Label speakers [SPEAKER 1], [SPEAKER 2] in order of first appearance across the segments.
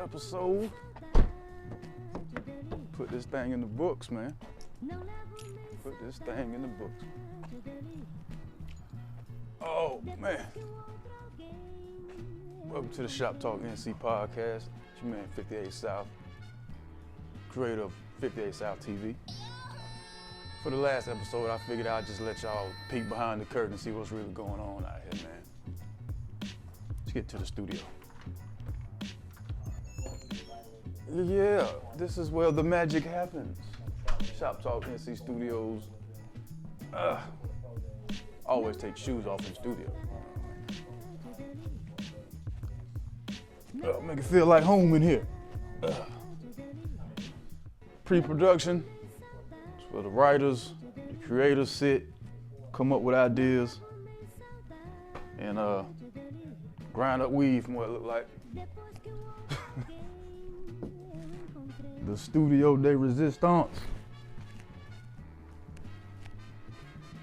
[SPEAKER 1] episode. Put this thing in the books, man. Put this thing in the books. Oh, man. Welcome to the ShopTalk NC Podcast. It's your man, 58 South, creator of 58 South TV. For the last episode, I figured I'd just let y'all peek behind the curtain and see what's really going on out here, man. Let's get to the studio. Yeah, this is where the magic happens. ShopTalk NC Studios. Always take shoes off in the studio. Make it feel like home in here. Pre-production. It's where the writers, the creators sit, come up with ideas, and grind up weed from what it look like. The studio de resistance.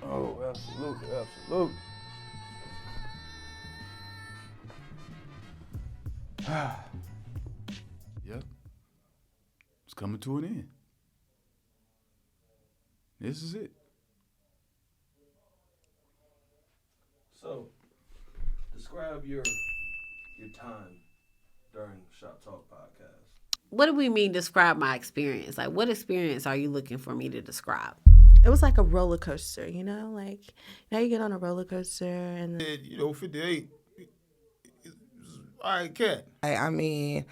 [SPEAKER 1] Oh, absolutely, absolutely. Yep. It's coming to an end. This is it.
[SPEAKER 2] So, describe your time during ShopTalk Podcast.
[SPEAKER 3] What do we mean describe my experience? Like, what experience are you looking for me to describe?
[SPEAKER 4] It was like a roller coaster, you know? Like, you get on a roller coaster and...
[SPEAKER 5] 58, all right, cat.
[SPEAKER 6] I mean,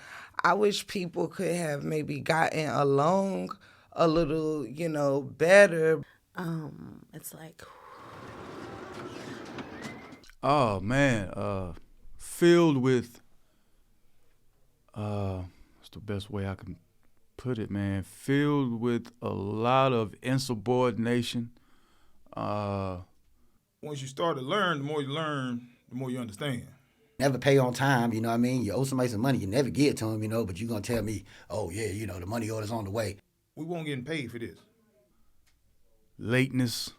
[SPEAKER 6] I wish people could have maybe gotten along a little, better.
[SPEAKER 4] It's like...
[SPEAKER 1] Oh, man. Filled with... what's the best way I can put it, man? Filled with a lot of insubordination.
[SPEAKER 5] Once you start to learn, the more you learn, the more you understand.
[SPEAKER 7] Never pay on time, you know what I mean? You owe somebody some money, you never give it to them, but you're going to tell me, oh, yeah, the money order's on the way.
[SPEAKER 5] We won't get paid for this.
[SPEAKER 1] Lateness.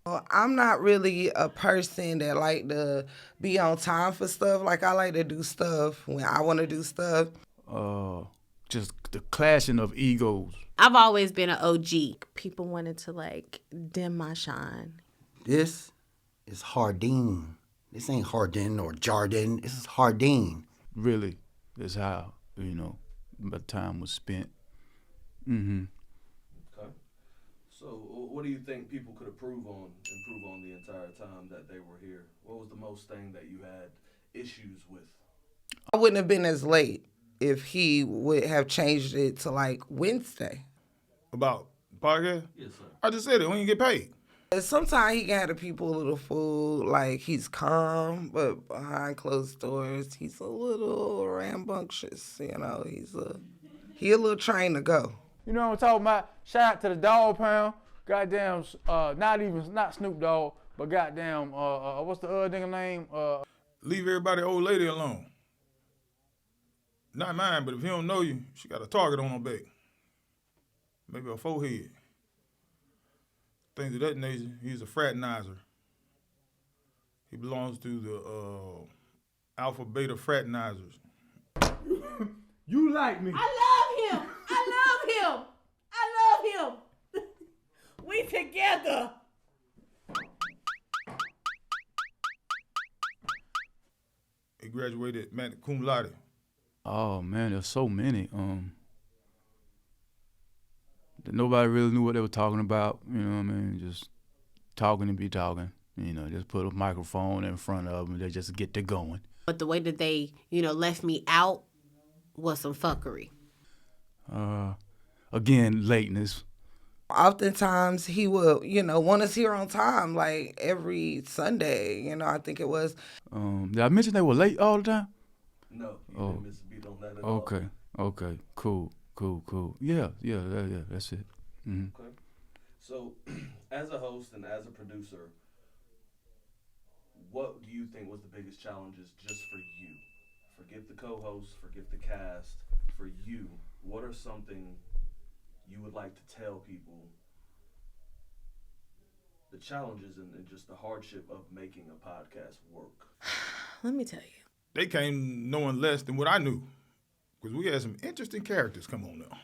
[SPEAKER 6] Well, I'm not really a person that like to be on time for stuff. Like, I like to do stuff when I want to do stuff.
[SPEAKER 1] Just the clashing of egos.
[SPEAKER 3] I've always been an OG.
[SPEAKER 4] People wanted to, dim my shine.
[SPEAKER 7] This is Jardin. This ain't Jardin or Jardin. This is Jardin.
[SPEAKER 1] Really, is how, my time was spent. Mm-hmm.
[SPEAKER 2] Okay. So, what do you think people could improve on the entire time that they were here? What was the most thing that you had issues with?
[SPEAKER 6] I wouldn't have been as late if he would have changed it to, Wednesday.
[SPEAKER 5] About podcast?
[SPEAKER 2] Yes, sir.
[SPEAKER 5] I just said it, when you get paid.
[SPEAKER 6] Sometimes he can have the people a little fooled, he's calm, but behind closed doors, he's a little rambunctious, he a little trained to go.
[SPEAKER 1] You know what I'm talking about? Shout out to the Dog Pound. Goddamn, not Snoop Dogg, but goddamn, what's the other nigga name?
[SPEAKER 5] Leave everybody old lady alone. Not mine, but if he don't know you, she got a target on her back. Maybe a forehead. Things of that nature. He's a fraternizer. He belongs to the Alpha Beta fraternizers.
[SPEAKER 1] You like me.
[SPEAKER 3] I love him. I love him. We together.
[SPEAKER 5] He graduated Mack cum laude.
[SPEAKER 1] Oh, man, there's so many. That nobody really knew what they were talking about, you know what I mean? Just talking and be talking, just put a microphone in front of them, they just get to going.
[SPEAKER 3] But the way that they, left me out was some fuckery.
[SPEAKER 1] Again, lateness.
[SPEAKER 6] Oftentimes he would, want us here on time, every Sunday, I think it was.
[SPEAKER 1] Did I mention they were late all the time?
[SPEAKER 2] No, you didn't miss a beat on that at all.
[SPEAKER 1] Okay, cool. Yeah, that's it. Mm-hmm.
[SPEAKER 2] Okay. So, as a host and as a producer, what do you think was the biggest challenges just for you? Forget the co-host, forget the cast. For you, what are something you would like to tell people, the challenges and just the hardship of making a podcast work?
[SPEAKER 4] Let me tell you.
[SPEAKER 5] They came knowing less than what I knew. Because we had some interesting characters come on now.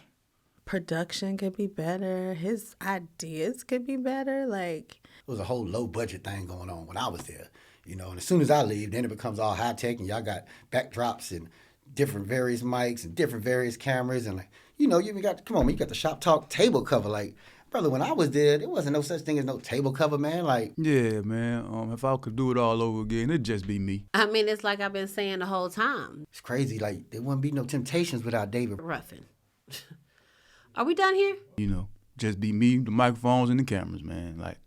[SPEAKER 4] Production could be better. His ideas could be better. Like,
[SPEAKER 7] It was a whole low budget thing going on when I was there, you know. And as soon as I leave, then it becomes all high tech, and y'all got backdrops and different various mics and different various cameras, and like, you know, you even got, come on, man, you got the ShopTalk table cover. Like, brother, when I was there wasn't no such thing as no table cover, man. Like,
[SPEAKER 1] Yeah, man. If I could do it all over again, it'd just be me.
[SPEAKER 3] I mean, it's like I've been saying the whole time.
[SPEAKER 7] it's crazy. Like, there wouldn't be no Temptations without David.
[SPEAKER 3] Ruffin. Are we done here?
[SPEAKER 1] You know, just be me, the microphones, and the cameras, man. Like,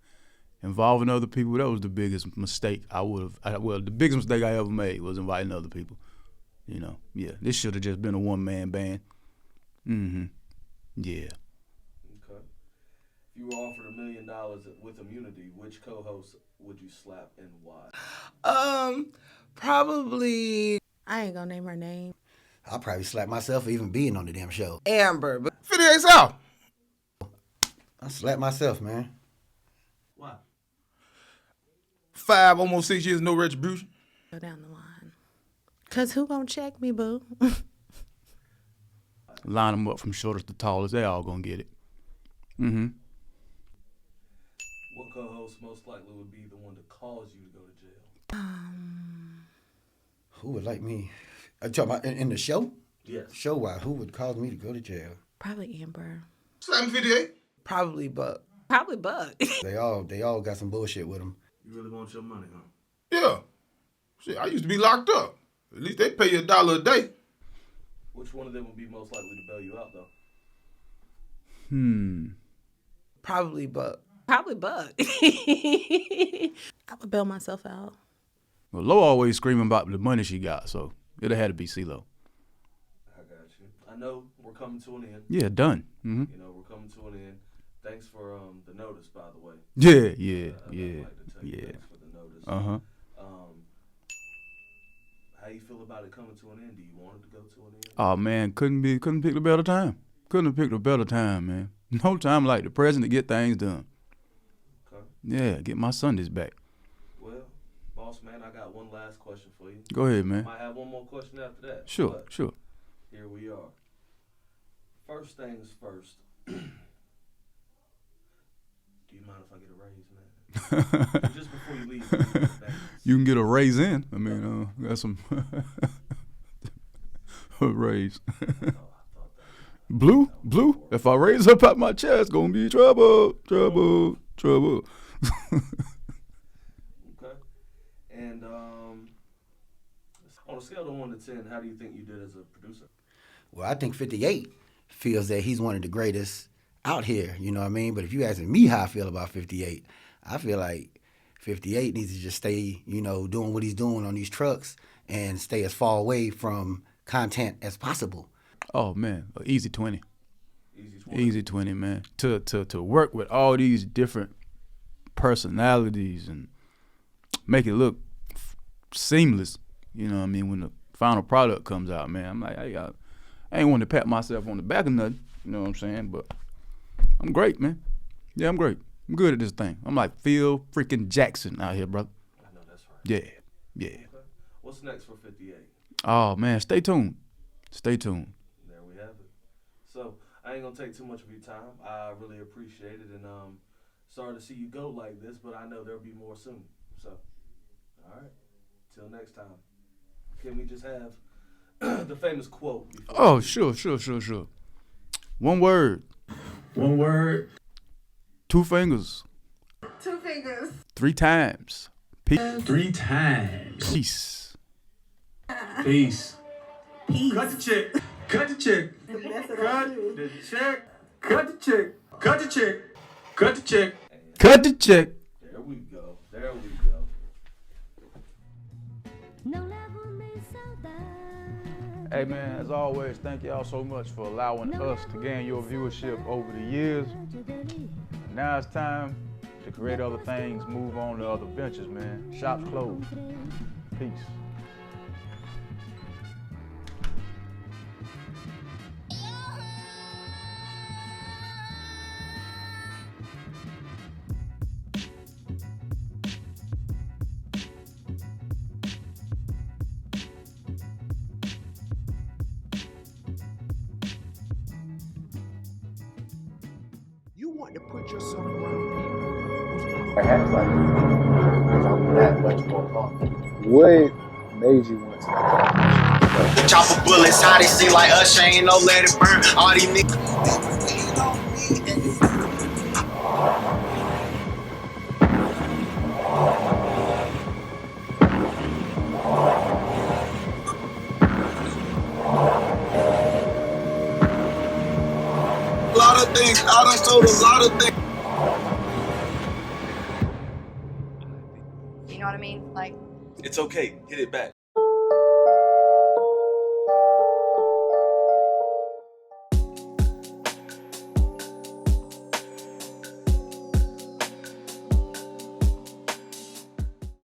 [SPEAKER 1] involving other people, that was the biggest mistake the biggest mistake I ever made was inviting other people. You know, yeah, this should have just been a one-man band. Mm-hmm. Yeah.
[SPEAKER 2] Okay. If you were offered $1 million with immunity, which co-host would you slap and why?
[SPEAKER 6] Probably
[SPEAKER 4] I ain't gonna name her name.
[SPEAKER 7] I'll probably slap myself for even being on the damn show.
[SPEAKER 6] Amber, but
[SPEAKER 5] 58 South.
[SPEAKER 7] I slap myself, man.
[SPEAKER 2] Why?
[SPEAKER 5] 5, almost 6 years, no retribution.
[SPEAKER 4] Go down the line. Cause who gonna check me, boo?
[SPEAKER 1] Line them up from shortest to tallest. They all gonna get it. Mm-hmm.
[SPEAKER 2] What co-host most likely would be the one to cause you to go to jail?
[SPEAKER 7] Who would like me? Are you talking about in the show?
[SPEAKER 2] Yes.
[SPEAKER 7] Show-wise, who would cause me to go to jail?
[SPEAKER 4] Probably Amber.
[SPEAKER 5] Slap 58.
[SPEAKER 6] probably Buck.
[SPEAKER 3] Probably Buck.
[SPEAKER 7] They all got some bullshit with them.
[SPEAKER 2] You really want your money, huh?
[SPEAKER 5] Yeah. Shit, I used to be locked up. At least they pay you $1 a day.
[SPEAKER 2] Which one of them would be most likely to bail you out, though?
[SPEAKER 6] Probably Buck.
[SPEAKER 3] Probably Buck.
[SPEAKER 4] I would bail myself out.
[SPEAKER 1] Well, Lo always screaming about the money she got, so it'd have had to be C-Lowe.
[SPEAKER 2] I got you. I know we're coming to an end.
[SPEAKER 1] Yeah, done. Mm-hmm.
[SPEAKER 2] You know, we're coming to an end. Thanks for the notice, by the way.
[SPEAKER 1] Yeah.
[SPEAKER 2] I'd like to tell you thanks for the notice.
[SPEAKER 1] Uh-huh.
[SPEAKER 2] How you feel about it coming to an end? Do you want it to go to an end?
[SPEAKER 1] Oh man, couldn't pick a better time. Couldn't have picked a better time, man. No time like the present to get things done.
[SPEAKER 2] Okay.
[SPEAKER 1] Yeah, get my Sundays back.
[SPEAKER 2] Well, boss man, I got one last question for you.
[SPEAKER 1] Go ahead, man.
[SPEAKER 2] Might have one more question after that.
[SPEAKER 1] Sure,
[SPEAKER 2] but
[SPEAKER 1] sure.
[SPEAKER 2] Here we are. First things first. Do you mind if I get a raise, man? Just before you leave.
[SPEAKER 1] You can get a raise in. I mean, got some a raise. Blue. If I raise up out my chest, gonna be trouble.
[SPEAKER 2] Okay. And on a scale of 1 to 10, how do you think you did as a producer?
[SPEAKER 7] Well, I think 58 feels that he's one of the greatest out here, you know what I mean? But if you asking me how I feel about 58, I feel like 58 needs to just stay, you know, doing what he's doing on these trucks and stay as far away from content as possible.
[SPEAKER 1] Oh man, easy 20.
[SPEAKER 2] Easy 20.
[SPEAKER 1] Easy 20, man. To work with all these different personalities and make it look seamless, you know what I mean, when the final product comes out, man. I'm like, I ain't want to pat myself on the back or nothing, you know what I'm saying? But I'm great, man. Yeah, I'm great. I'm good at this thing. I'm like Phil freaking Jackson out here, brother.
[SPEAKER 2] I know that's right.
[SPEAKER 1] Yeah.
[SPEAKER 2] Okay. What's next for 58?
[SPEAKER 1] Oh, man, stay tuned. Stay tuned.
[SPEAKER 2] There we have it. So I ain't gonna take too much of your time. I really appreciate it, and sorry to see you go like this, but I know there'll be more soon. So, all right. Till next time. Can we just have the famous quote?
[SPEAKER 1] Oh, sure. One word. 2 fingers.
[SPEAKER 6] 2 fingers.
[SPEAKER 1] 3 times. Peace.
[SPEAKER 8] 3 times.
[SPEAKER 1] Peace.
[SPEAKER 8] Peace.
[SPEAKER 6] Peace.
[SPEAKER 8] Cut the check. Cut the check. Cut the check. Cut the check. Cut the check. Cut the check.
[SPEAKER 1] Cut the check.
[SPEAKER 2] There we go.
[SPEAKER 1] Hey man, as always, thank y'all so much for allowing us to gain your viewership over the years. Now it's time to create other things, move on to other ventures, man. Shop's closed. Peace.
[SPEAKER 9] to put yourself around people.
[SPEAKER 10] Perhaps like that much more fun. What made you want to?
[SPEAKER 11] Chopper bullets, how they see like us, ain't no let it burn. All these niggas.
[SPEAKER 12] A lot of things, I done sold a lot of things.
[SPEAKER 13] You know what I mean? Like,
[SPEAKER 14] it's okay, hit it back.